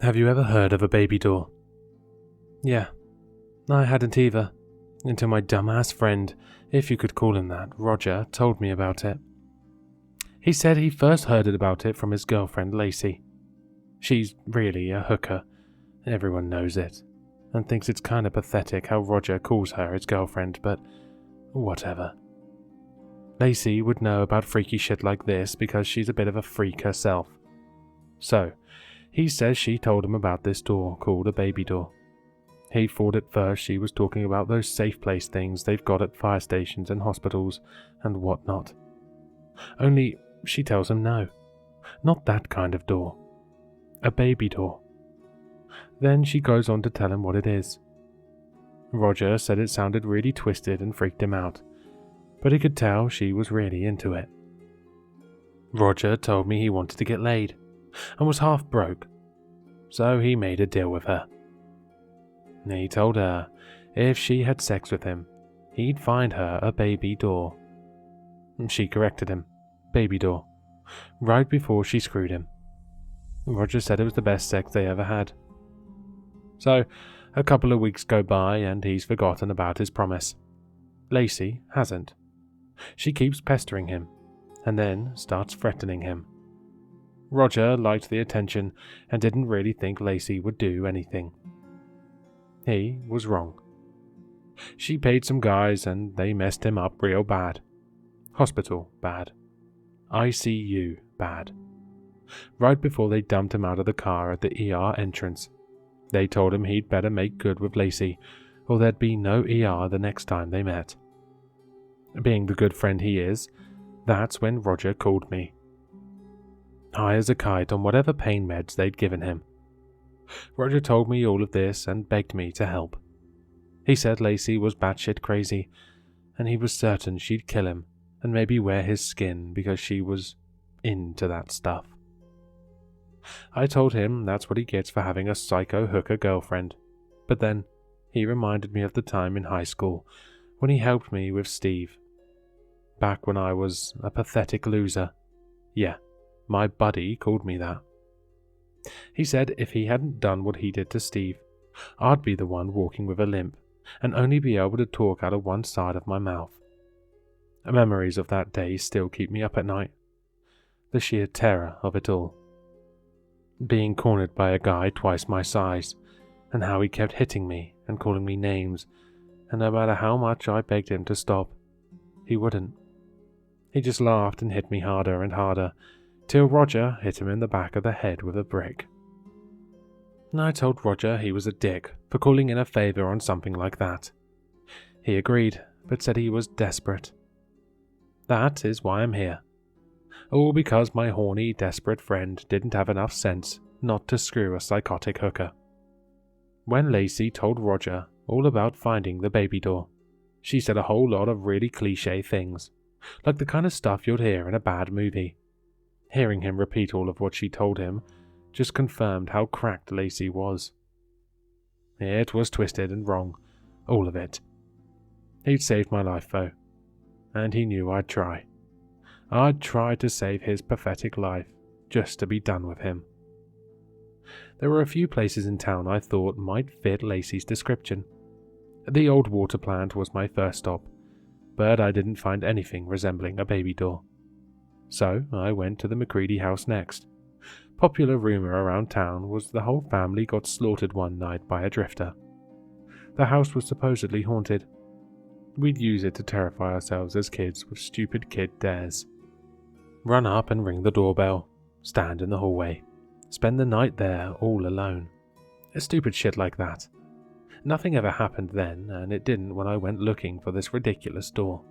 Have you ever heard of a baby door? Yeah, I hadn't either, until my dumbass friend, if you could call him that, Roger, told me about it. He said he first heard about it from his girlfriend Lacey. She's really a hooker, everyone knows it, and thinks it's kinda pathetic how Roger calls her his girlfriend, but whatever. Lacey would know about freaky shit like this because she's a bit of a freak herself. So, he says she told him about this door called a baby door. He thought at first she was talking about those safe place things they've got at fire stations and hospitals and whatnot. Only she tells him no, not that kind of door. A baby door. Then she goes on to tell him what it is. Roger said it sounded really twisted and freaked him out, but he could tell she was really into it. Roger told me he wanted to get laid, and was half broke, so he made a deal with her. He told her if she had sex with him, he'd find her a baby door. She corrected him, baby door, right before she screwed him. Roger said it was the best sex they ever had. So, a couple of weeks go by and he's forgotten about his promise. Lacey hasn't. She keeps pestering him, and then starts threatening him. Roger liked the attention and didn't really think Lacey would do anything. He was wrong. She paid some guys and they messed him up real bad. Hospital bad. ICU bad. Right before they dumped him out of the car at the ER entrance, they told him he'd better make good with Lacey, or there'd be no ER the next time they met. Being the good friend he is, that's when Roger called me. High as a kite on whatever pain meds they'd given him. Roger told me all of this and begged me to help. He said Lacey was batshit crazy, and he was certain she'd kill him and maybe wear his skin because she was into that stuff. I told him that's what he gets for having a psycho hooker girlfriend, but then he reminded me of the time in high school when he helped me with Steve. Back when I was a pathetic loser. Yeah, my buddy called me that. He said if he hadn't done what he did to Steve, I'd be the one walking with a limp and only be able to talk out of one side of my mouth. Memories of that day still keep me up at night. The sheer terror of it all. Being cornered by a guy twice my size, and how he kept hitting me and calling me names, and no matter how much I begged him to stop, he wouldn't. He just laughed and hit me harder and harder, till Roger hit him in the back of the head with a brick. I told Roger he was a dick for calling in a favor on something like that. He agreed, but said he was desperate. That is why I'm here. All because my horny, desperate friend didn't have enough sense not to screw a psychotic hooker. When Lacey told Roger all about finding the baby door, she said a whole lot of really cliché things, like the kind of stuff you'd hear in a bad movie. Hearing him repeat all of what she told him just confirmed how cracked Lacey was. It was twisted and wrong, all of it. He'd saved my life though, and he knew I'd try. I'd try to save his pathetic life just to be done with him. There were a few places in town I thought might fit Lacey's description. The old water plant was my first stop, but I didn't find anything resembling a baby door. So I went to the MacCready house next. Popular rumor around town was the whole family got slaughtered one night by a drifter. The house was supposedly haunted. We'd use it to terrify ourselves as kids with stupid kid dares. Run up and ring the doorbell, stand in the hallway, spend the night there all alone. Stupid shit like that. Nothing ever happened then, and it didn't when I went looking for this ridiculous door.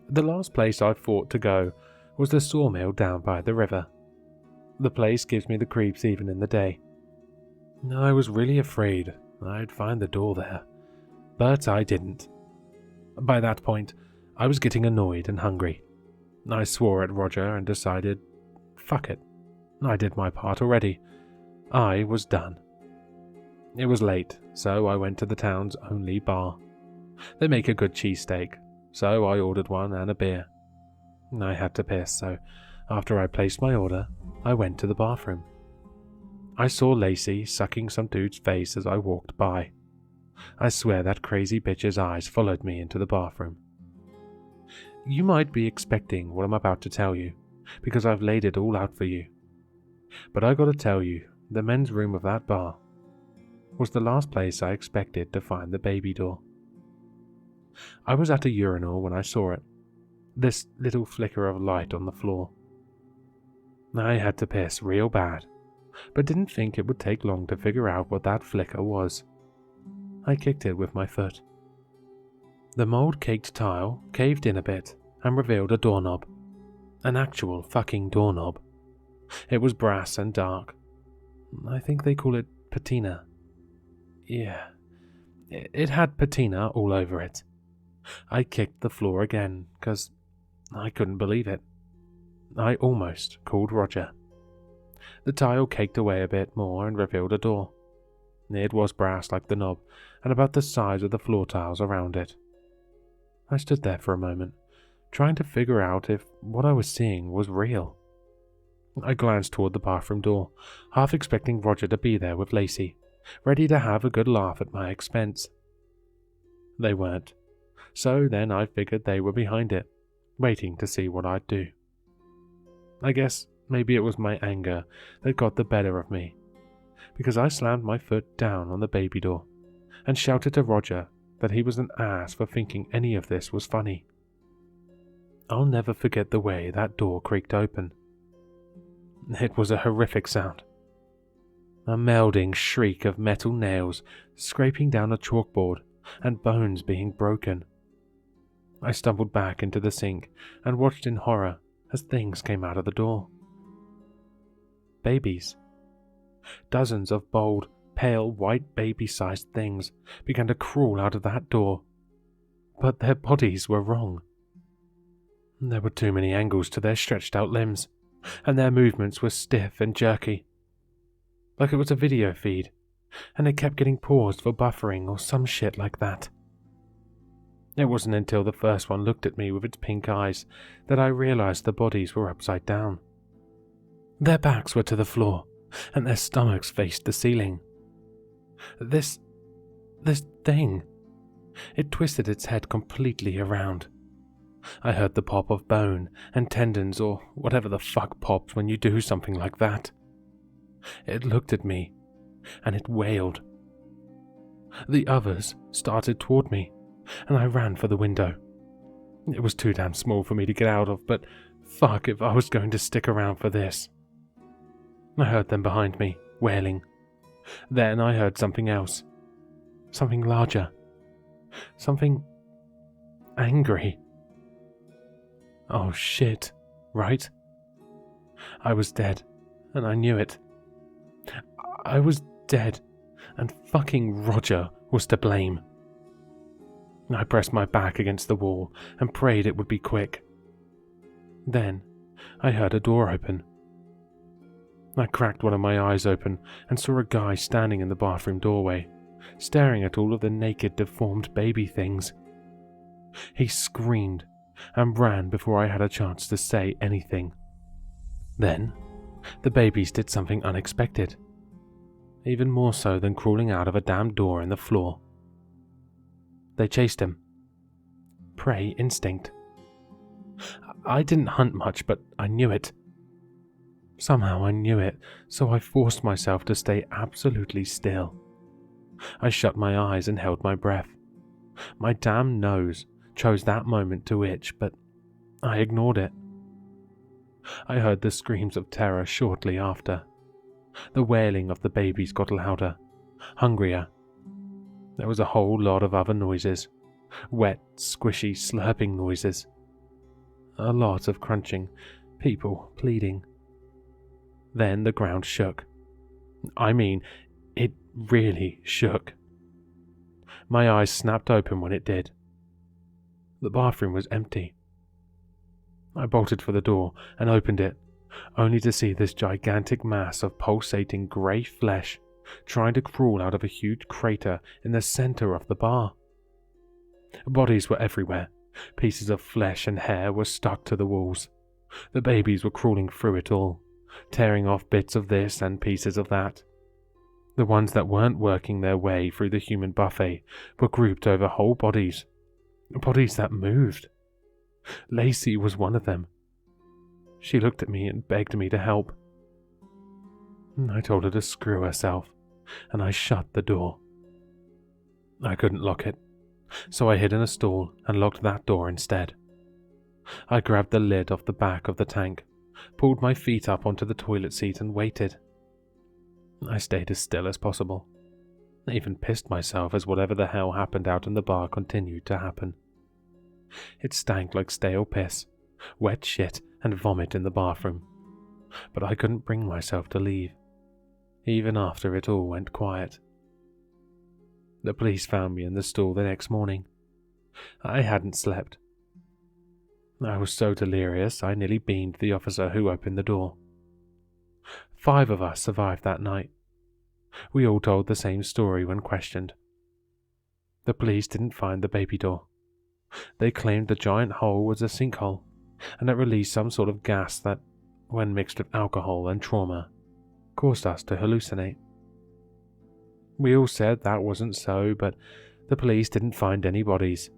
The last place I thought to go was the sawmill down by the river. The place gives me the creeps even in the day. I was really afraid I'd find the door there, but I didn't. By that point, I was getting annoyed and hungry. I swore at Roger and decided, fuck it. I did my part already. I was done. It was late, so I went to the town's only bar. They make a good cheesesteak, so I ordered one and a beer. I had to piss, so after I placed my order, I went to the bathroom. I saw Lacey sucking some dude's face as I walked by. I swear that crazy bitch's eyes followed me into the bathroom. You might be expecting what I'm about to tell you, because I've laid it all out for you. But I gotta tell you, the men's room of that bar was the last place I expected to find the baby door. I was at a urinal when I saw it, this little flicker of light on the floor. I had to piss real bad, but didn't think it would take long to figure out what that flicker was. I kicked it with my foot. The mold-caked tile caved in a bit and revealed a doorknob. An actual fucking doorknob. It was brass and dark. I think they call it patina. Yeah, it had patina all over it. I kicked the floor again, 'cause I couldn't believe it. I almost called Roger. The tile caked away a bit more and revealed a door. It was brass like the knob, and about the size of the floor tiles around it. I stood there for a moment, trying to figure out if what I was seeing was real. I glanced toward the bathroom door, half expecting Roger to be there with Lacey, ready to have a good laugh at my expense. They weren't, so then I figured they were behind it, waiting to see what I'd do. I guess maybe it was my anger that got the better of me, because I slammed my foot down on the baby door and shouted to Roger that he was an ass for thinking any of this was funny. I'll never forget the way that door creaked open. It was a horrific sound. A melding shriek of metal nails scraping down a chalkboard and bones being broken. I stumbled back into the sink and watched in horror as things came out of the door. Babies. Dozens of bold, pale, white baby-sized things began to crawl out of that door, but their bodies were wrong. There were too many angles to their stretched-out limbs, and their movements were stiff and jerky, like it was a video feed, and it kept getting paused for buffering or some shit like that. It wasn't until the first one looked at me with its pink eyes that I realized the bodies were upside down. Their backs were to the floor, and their stomachs faced the ceiling. This thing, it twisted its head completely around. I heard the pop of bone and tendons, or whatever the fuck pops when you do something like that. It looked at me, and it wailed. The others started toward me, and I ran for the window. It was too damn small for me to get out of, but fuck if I was going to stick around for this. I heard them behind me, wailing. Then I heard something else. Something larger. Something angry. Oh shit, right? I was dead, and I knew it. I was dead, and fucking Roger was to blame. I pressed my back against the wall and prayed it would be quick. Then I heard a door open. I cracked one of my eyes open and saw a guy standing in the bathroom doorway, staring at all of the naked, deformed baby things. He screamed and ran before I had a chance to say anything. Then, the babies did something unexpected, even more so than crawling out of a damn door in the floor. They chased him. Prey instinct. I didn't hunt much, but I knew it. Somehow I knew it, so I forced myself to stay absolutely still. I shut my eyes and held my breath. My damn nose chose that moment to itch, but I ignored it. I heard the screams of terror shortly after. The wailing of the babies got louder, hungrier. There was a whole lot of other noises, wet, squishy, slurping noises. A lot of crunching, people pleading. Then the ground shook. I mean, it really shook. My eyes snapped open when it did. The bathroom was empty. I bolted for the door and opened it, only to see this gigantic mass of pulsating grey flesh trying to crawl out of a huge crater in the center of the bar. Bodies were everywhere. Pieces of flesh and hair were stuck to the walls. The babies were crawling through it all, tearing off bits of this and pieces of that. The ones that weren't working their way through the human buffet were grouped over whole bodies that moved. Lacey was one of them. She looked at me and begged me to help. I told her to screw herself, and I shut the door. I couldn't lock it, so I hid in a stall and locked that door instead. I grabbed the lid off the back of the tank, pulled my feet up onto the toilet seat and waited. I stayed as still as possible. I even pissed myself as whatever the hell happened out in the bar continued to happen. It stank like stale piss, wet shit and vomit in the bathroom, but I couldn't bring myself to leave, even after it all went quiet. The police found me in the stall the next morning. I hadn't slept. I was so delirious I nearly beamed the officer who opened the door. 5 of us survived that night. We all told the same story when questioned. The police didn't find the baby door. They claimed the giant hole was a sinkhole, and it released some sort of gas that, when mixed with alcohol and trauma, caused us to hallucinate. We all said that wasn't so, but the police didn't find any bodies,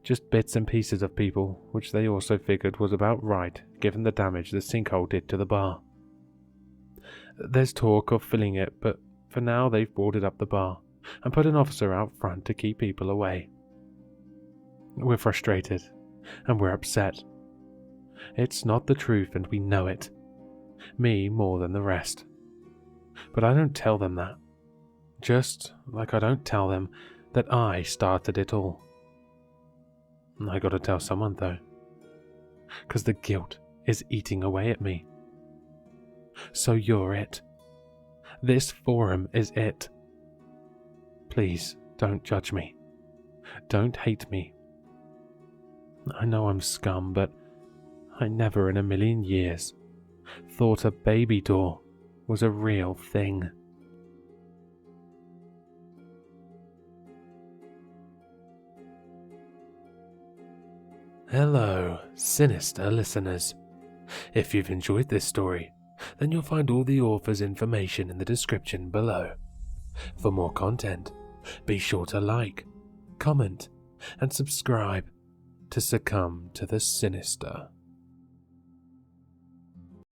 just bits and pieces of people, which they also figured was about right given the damage the sinkhole did to the bar. There's talk of filling it, but for now they've boarded up the bar and put an officer out front to keep people away. We're frustrated, and we're upset. It's not the truth and we know it. Me more than the rest. But I don't tell them that. Just like I don't tell them that I started it all. I gotta tell someone though. 'Cause the guilt is eating away at me. So you're it. This forum is it. Please don't judge me. Don't hate me. I know I'm scum, but I never in a million years thought a baby door was a real thing. Hello, sinister listeners. If you've enjoyed this story, then you'll find all the author's information in the description below. For more content, be sure to like, comment, and subscribe to succumb to the sinister.